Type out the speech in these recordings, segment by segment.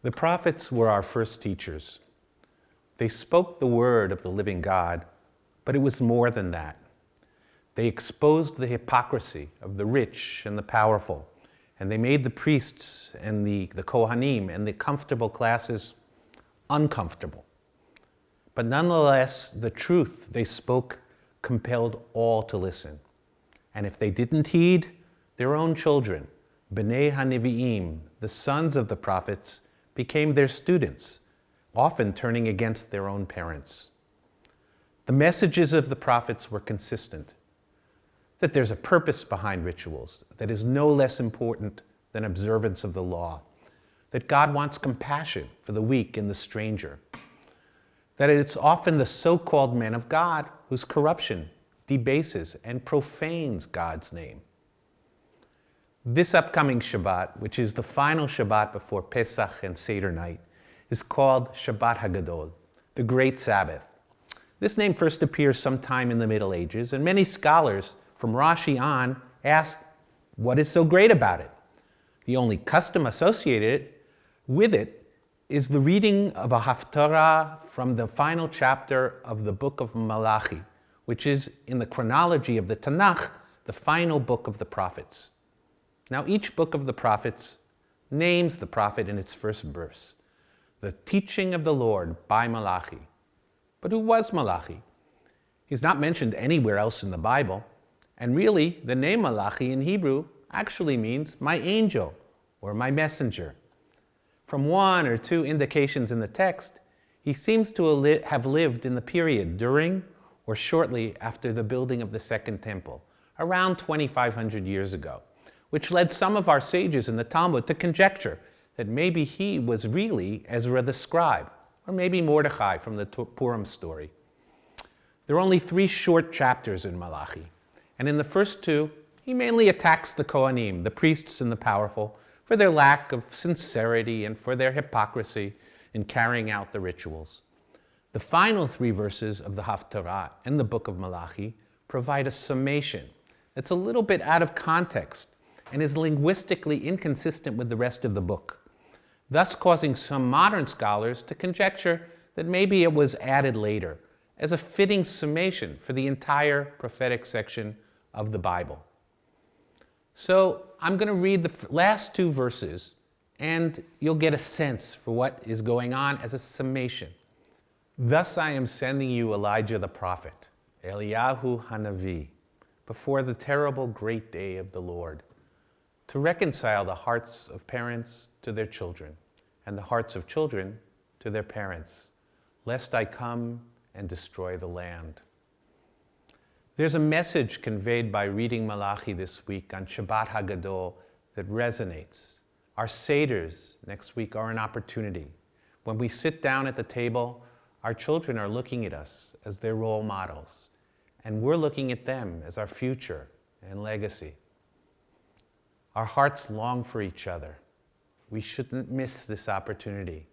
The prophets were our first teachers. They spoke the word of the living God, but it was more than that. They exposed the hypocrisy of the rich and the powerful, and they made the priests and the Kohanim and the comfortable classes uncomfortable. But nonetheless, the truth they spoke compelled all to listen. And if they didn't heed, their own children, B'nai HaNevi'im, the sons of the prophets, became their students, often turning against their own parents. The messages of the prophets were consistent, that there's a purpose behind rituals that is no less important than observance of the law, that God wants compassion for the weak and the stranger, that it's often the so-called men of God whose corruption debases and profanes God's name. This upcoming Shabbat, which is the final Shabbat before Pesach and Seder night, is called Shabbat Hagadol, the Great Sabbath. This name first appears sometime in the Middle Ages, and many scholars from Rashi on ask, what is so great about it? The only custom associated with it is the reading of a Haftarah from the final chapter of the book of Malachi, which is in the chronology of the Tanakh, the final book of the prophets. Now, each book of the prophets names the prophet in its first verse, the teaching of the Lord by Malachi. But who was Malachi? He's not mentioned anywhere else in the Bible, and really, the name Malachi in Hebrew actually means my angel or my messenger. From one or two indications in the text, he seems to have lived in the period during or shortly after the building of the Second Temple, around 2,500 years ago, which led some of our sages in the Talmud to conjecture that maybe he was really Ezra the scribe, or maybe Mordechai from the Purim story. There are only 3 short chapters in Malachi, and in the first 2, he mainly attacks the Kohanim, the priests and the powerful, for their lack of sincerity and for their hypocrisy in carrying out the rituals. The final 3 verses of the Haftarah and the book of Malachi provide a summation that's a little bit out of context and is linguistically inconsistent with the rest of the book, thus causing some modern scholars to conjecture that maybe it was added later as a fitting summation for the entire prophetic section of the Bible. So I'm going to read the last 2 verses, and you'll get a sense for what is going on as a summation. Thus I am sending you Elijah the prophet, Eliyahu Hanavi, before the terrible great day of the Lord, to reconcile the hearts of parents to their children, and the hearts of children to their parents, lest I come and destroy the land. There's a message conveyed by reading Malachi this week on Shabbat Hagadol that resonates. Our Seders next week are an opportunity. When we sit down at the table, our children are looking at us as their role models, and we're looking at them as our future and legacy. Our hearts long for each other. We shouldn't miss this opportunity.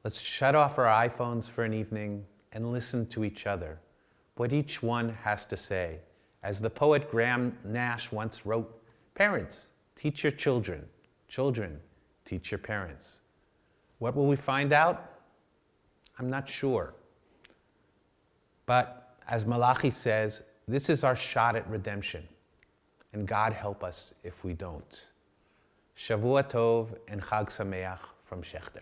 Let's shut off our iPhones for an evening and listen to each other, what each one has to say. As the poet Graham Nash once wrote, parents, teach your children. Children, teach your parents. What will we find out? I'm not sure. But as Malachi says, this is our shot at redemption. And God help us if we don't. Shavua Tov and Chag Sameach from Schechter.